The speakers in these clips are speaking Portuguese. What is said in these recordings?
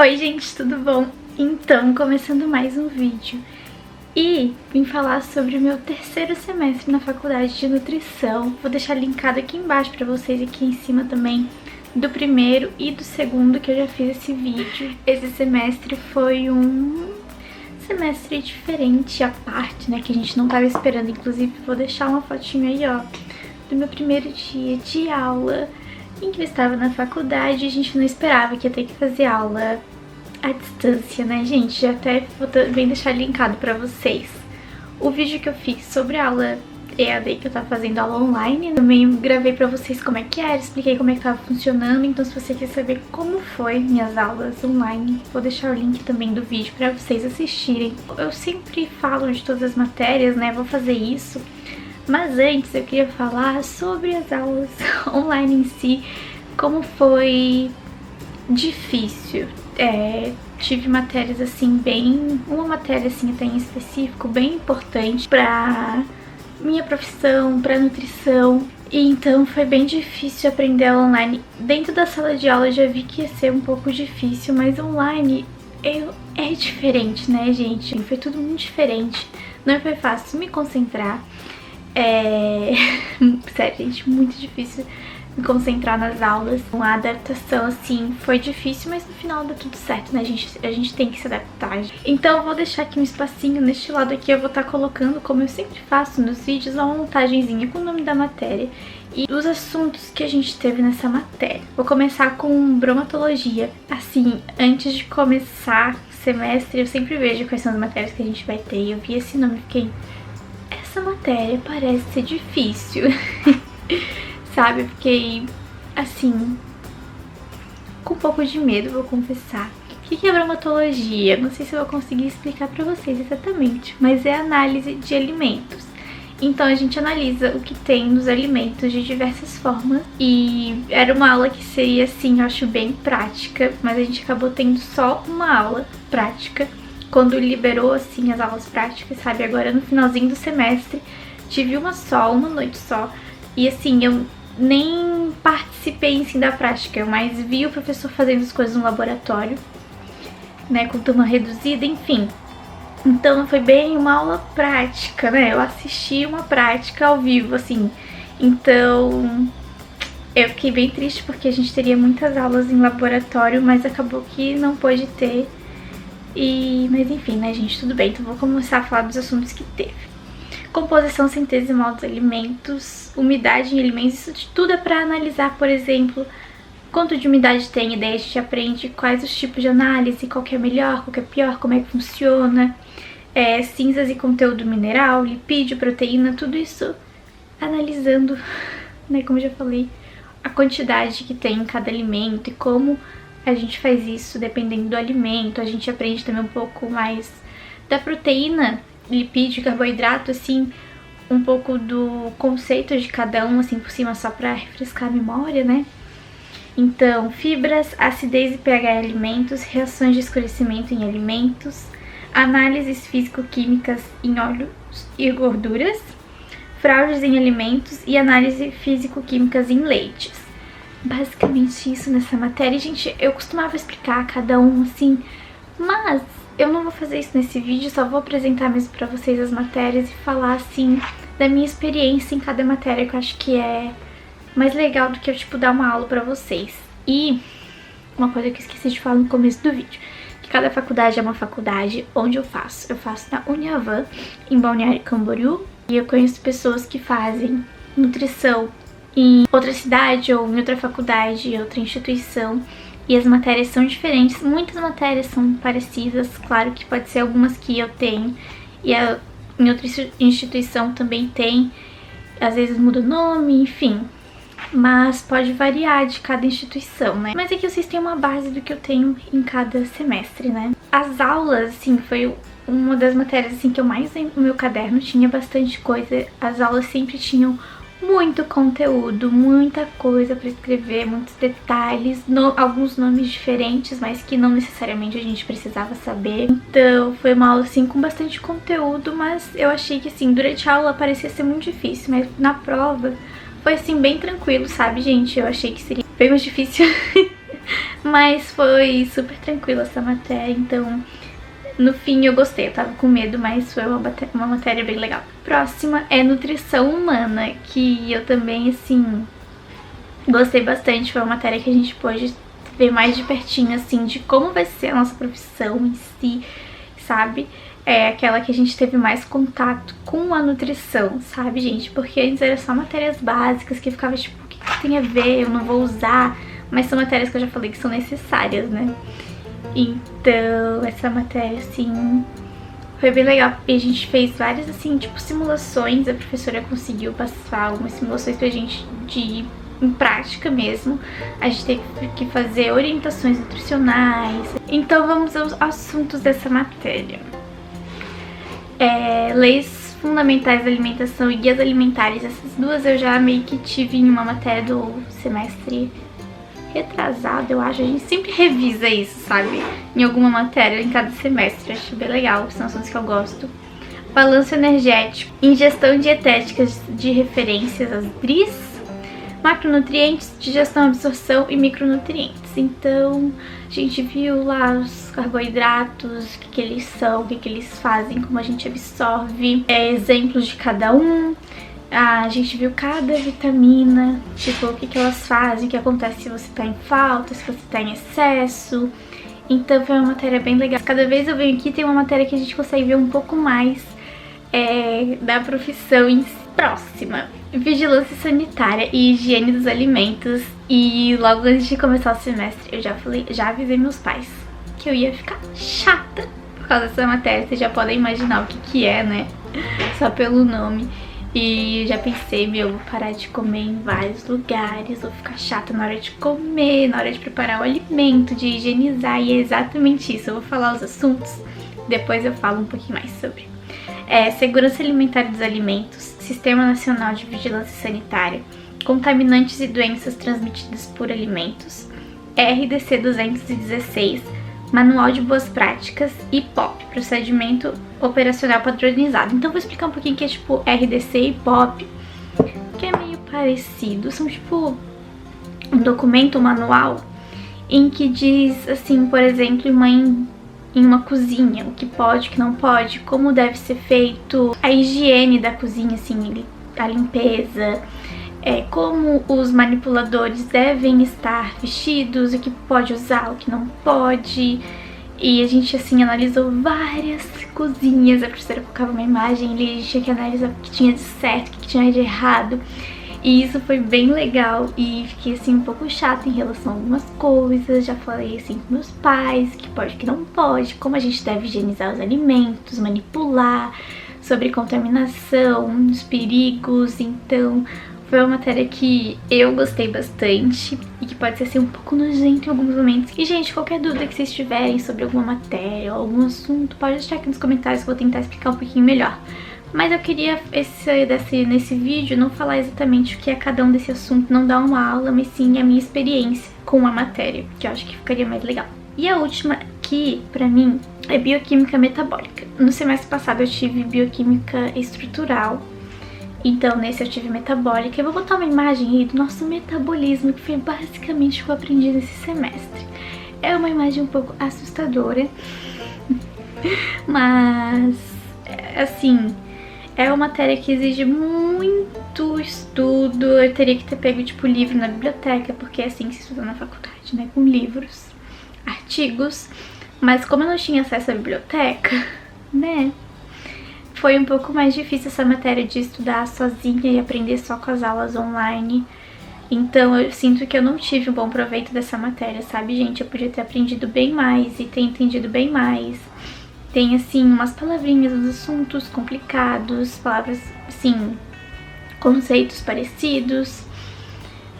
Oi gente, tudo bom? Então, começando mais um vídeo e vim falar sobre o meu terceiro semestre na faculdade de nutrição. Vou deixar linkado aqui embaixo pra vocês, aqui em cima também, do primeiro e do segundo que eu já fiz esse vídeo. Esse semestre foi um semestre diferente, à parte, né, que a gente não tava esperando. Inclusive, vou deixar uma fotinho aí, ó, do meu primeiro dia de aula, em que eu estava na faculdade. A gente não esperava que ia ter que fazer aula à distância, né, gente? Já até vou também deixar linkado pra vocês o vídeo que eu fiz sobre a aula EAD, que eu tava fazendo aula online. Também gravei pra vocês como é que era, expliquei como é que tava funcionando. Então, se você quer saber como foi minhas aulas online, vou deixar o link também do vídeo pra vocês assistirem. Eu sempre falo de todas as matérias, né, vou fazer isso. Mas antes eu queria falar sobre as aulas online em si, como foi difícil. Tive matérias assim uma matéria assim até em específico bem importante pra minha profissão, pra nutrição. E então foi bem difícil aprender ela online. Dentro da sala de aula eu já vi que ia ser um pouco difícil, mas online é diferente, né, gente? Foi tudo muito diferente. Não foi fácil me concentrar. Sério, gente, muito difícil me concentrar nas aulas. A adaptação, assim, foi difícil, mas no final dá tudo certo, né, gente? A gente tem que se adaptar. Então eu vou deixar aqui um espacinho neste lado aqui. Eu vou estar colocando, como eu sempre faço nos vídeos, uma montagenzinha com o nome da matéria e dos assuntos que a gente teve nessa matéria. Vou começar com bromatologia. Assim, antes de começar o semestre, eu sempre vejo quais são as matérias que a gente vai ter. E eu vi esse nome e fiquei... essa matéria parece ser difícil. Sabe, eu fiquei, assim, com um pouco de medo, vou confessar. O que é bromatologia? Não sei se eu vou conseguir explicar pra vocês exatamente, mas é análise de alimentos. Então a gente analisa o que tem nos alimentos de diversas formas. E era uma aula que seria, assim, eu acho bem prática, mas a gente acabou tendo só uma aula prática. Quando liberou, assim, as aulas práticas, sabe? Agora no finalzinho do semestre tive uma noite só. E assim, eu nem participei, assim, da prática. Eu mais vi o professor fazendo as coisas no laboratório, né? Com turma reduzida, enfim. Então foi bem uma aula prática, né? Eu assisti uma prática ao vivo, assim. Então eu fiquei bem triste porque a gente teria muitas aulas em laboratório, mas acabou que não pôde ter. Mas enfim, né, gente, tudo bem. Então vou começar a falar dos assuntos que teve. Composição centesimal dos alimentos, umidade em alimentos, isso tudo é para analisar, por exemplo, quanto de umidade tem, e daí a gente aprende quais os tipos de análise, qual que é melhor, qual que é pior, como é que funciona, cinzas e conteúdo mineral, lipídio, proteína, tudo isso analisando, né, como eu já falei, a quantidade que tem em cada alimento e como a gente faz isso dependendo do alimento. A gente aprende também um pouco mais da proteína, lipídio, carboidrato, assim, um pouco do conceito de cada um, assim, por cima, só pra refrescar a memória, né? Então, fibras, acidez e pH em alimentos, reações de escurecimento em alimentos, análises físico-químicas em óleos e gorduras, fraudes em alimentos e análise físico-químicas em leites. Basicamente isso nessa matéria. Gente, eu costumava explicar cada um assim, mas eu não vou fazer isso nesse vídeo, só vou apresentar mesmo pra vocês as matérias e falar assim da minha experiência em cada matéria, que eu acho que é mais legal do que eu, tipo, dar uma aula pra vocês. E uma coisa que eu esqueci de falar no começo do vídeo, que cada faculdade é uma faculdade onde eu faço. Eu faço na Uniavan, em Balneário Camboriú, e eu conheço pessoas que fazem nutrição em outra cidade ou em outra faculdade, outra instituição, e as matérias são diferentes. Muitas matérias são parecidas, claro que pode ser algumas que eu tenho e em outra instituição também tem, às vezes muda o nome, enfim, mas pode variar de cada instituição, né? Mas aqui vocês têm uma base do que eu tenho em cada semestre, né? As aulas, assim, foi uma das matérias assim que eu mais no meu caderno, tinha bastante coisa. As aulas sempre tinham muito conteúdo, muita coisa para escrever, muitos detalhes, alguns nomes diferentes, mas que não necessariamente a gente precisava saber. Então foi uma aula assim com bastante conteúdo, mas eu achei que assim, durante a aula parecia ser muito difícil, mas na prova foi assim bem tranquilo, sabe, gente? Eu achei que seria bem mais difícil Mas foi super tranquila essa matéria, então no fim eu gostei. Eu tava com medo, mas foi uma matéria bem legal. Próxima é nutrição humana, que eu também, assim, gostei bastante. Foi uma matéria que a gente pôde ver mais de pertinho, assim, de como vai ser a nossa profissão em si, sabe? É aquela que a gente teve mais contato com a nutrição, sabe, gente? Porque antes era só matérias básicas que ficava tipo, o que tem a ver? Eu não vou usar. Mas são matérias que eu já falei que são necessárias, né? Então, essa matéria, assim, foi bem legal. E a gente fez várias, assim, tipo, simulações. A professora conseguiu passar algumas simulações pra gente em prática mesmo. A gente teve que fazer orientações nutricionais. Então, vamos aos assuntos dessa matéria. Leis fundamentais da alimentação e guias alimentares. Essas duas eu já meio que tive em uma matéria do semestre retrasado, eu acho. A gente sempre revisa isso, sabe? Em alguma matéria, em cada semestre. Eu acho bem legal, são assuntos que eu gosto. Balanço energético, ingestão dietética de referências, as DRIs, macronutrientes, digestão, absorção e micronutrientes. Então, a gente viu lá os carboidratos, o que eles são, o que eles fazem, como a gente absorve, exemplos de cada um. A gente viu cada vitamina, tipo, o que elas fazem, o que acontece se você tá em falta, se você tá em excesso. Então foi uma matéria bem legal. Cada vez eu venho aqui, tem uma matéria que a gente consegue ver um pouco mais da profissão em si. Próxima, vigilância sanitária e higiene dos alimentos. E logo antes de começar o semestre, eu já avisei meus pais que eu ia ficar chata por causa dessa matéria. Vocês já podem imaginar o que é, né? Só pelo nome. E já pensei, vou parar de comer em vários lugares, vou ficar chata na hora de comer, na hora de preparar o alimento, de higienizar, e é exatamente isso. Eu vou falar os assuntos, depois eu falo um pouquinho mais sobre. Segurança alimentar dos alimentos, Sistema Nacional de Vigilância Sanitária, contaminantes e doenças transmitidas por alimentos, RDC 216, Manual de Boas Práticas e POP, Procedimento Operacional Padronizado. Então vou explicar um pouquinho o que é tipo RDC e POP, que é meio parecido. São tipo um documento, um manual, em que diz assim, por exemplo, em uma cozinha, o que pode, o que não pode, como deve ser feito a higiene da cozinha, assim, a limpeza, como os manipuladores devem estar vestidos, o que pode usar, o que não pode. E a gente, assim, analisou várias cozinhas. A professora colocava uma imagem ali, a gente tinha que analisar o que tinha de certo, o que tinha de errado. E isso foi bem legal e fiquei, assim, um pouco chata em relação a algumas coisas. Já falei, assim, com meus pais, que pode, que não pode, como a gente deve higienizar os alimentos, manipular, sobre contaminação, os perigos. Então, foi uma matéria que eu gostei bastante e que pode ser, assim, um pouco nojento em alguns momentos. E, gente, qualquer dúvida que vocês tiverem sobre alguma matéria ou algum assunto, pode deixar aqui nos comentários que eu vou tentar explicar um pouquinho melhor. Mas eu queria, nesse vídeo, não falar exatamente o que é cada um desse assunto, não dar uma aula, mas sim a minha experiência com a matéria, que eu acho que ficaria mais legal. E a última, que pra mim, é bioquímica metabólica. No semestre passado eu tive bioquímica estrutural, então nesse eu tive metabólica. Eu vou botar uma imagem aí do nosso metabolismo, que foi basicamente o que eu aprendi nesse semestre. É uma imagem um pouco assustadora, mas, assim, é uma matéria que exige muito estudo. Eu teria que ter pego, tipo, livro na biblioteca, porque é assim que se estuda na faculdade, né? Com livros, artigos. Mas como eu não tinha acesso à biblioteca, né? Foi um pouco mais difícil essa matéria de estudar sozinha e aprender só com as aulas online. Então eu sinto que eu não tive um bom proveito dessa matéria, sabe, gente? Eu podia ter aprendido bem mais e ter entendido bem mais. Tem, assim, umas palavrinhas, uns assuntos complicados, palavras, assim, conceitos parecidos.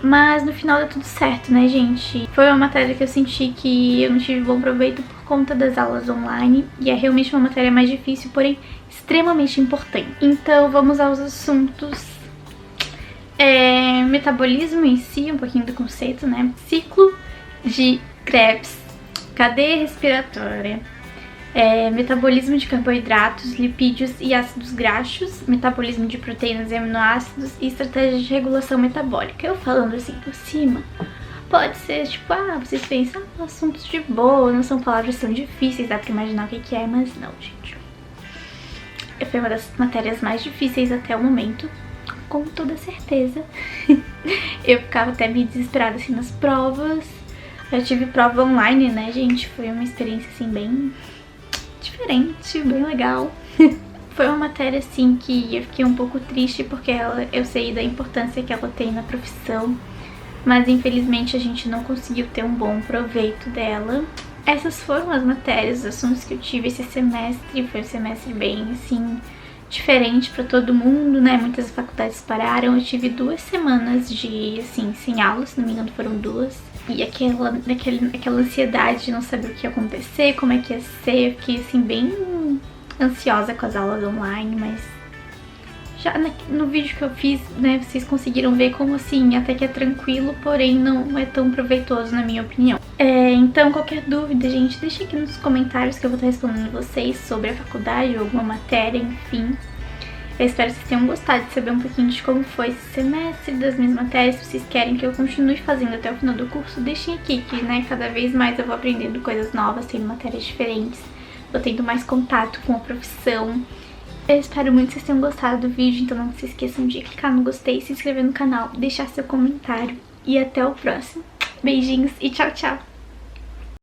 Mas no final deu tudo certo, né, gente? Foi uma matéria que eu senti que eu não tive bom proveito por conta das aulas online. E é realmente uma matéria mais difícil, porém extremamente importante. Então vamos aos assuntos. Metabolismo em si, um pouquinho do conceito, né? Ciclo de Krebs, cadeia respiratória. Metabolismo de carboidratos, lipídios e ácidos graxos, metabolismo de proteínas e aminoácidos e estratégias de regulação metabólica. Eu falando assim por cima, pode ser tipo, vocês pensam, assuntos de boa, não são palavras tão difíceis, dá pra imaginar o que é, mas não, gente. Foi uma das matérias mais difíceis até o momento, com toda certeza. Eu ficava até meio desesperada assim nas provas. Eu tive prova online, né, gente? Foi uma experiência assim bem diferente, bem legal. Foi uma matéria assim que eu fiquei um pouco triste porque eu sei da importância que ela tem na profissão, mas infelizmente a gente não conseguiu ter um bom proveito dela. Essas foram as matérias, os assuntos que eu tive esse semestre. Foi um semestre bem, assim, diferente pra todo mundo, né? Muitas faculdades pararam. Eu tive 2 semanas de, assim, sem aula, se não me engano foram 2. E aquela ansiedade de não saber o que ia acontecer, como é que ia ser. Eu fiquei, assim, bem ansiosa com as aulas online, mas já no vídeo que eu fiz, né, vocês conseguiram ver como assim, até que é tranquilo, porém não é tão proveitoso na minha opinião. Então qualquer dúvida, gente, deixa aqui nos comentários que eu vou estar respondendo vocês sobre a faculdade ou alguma matéria, enfim. Eu espero que vocês tenham gostado de saber um pouquinho de como foi esse semestre, das minhas matérias. Se vocês querem que eu continue fazendo até o final do curso, deixem aqui que, né, cada vez mais eu vou aprendendo coisas novas, tendo matérias diferentes, vou tendo mais contato com a profissão. Eu espero muito que vocês tenham gostado do vídeo, então não se esqueçam de clicar no gostei, se inscrever no canal, deixar seu comentário e até o próximo. Beijinhos e tchau, tchau!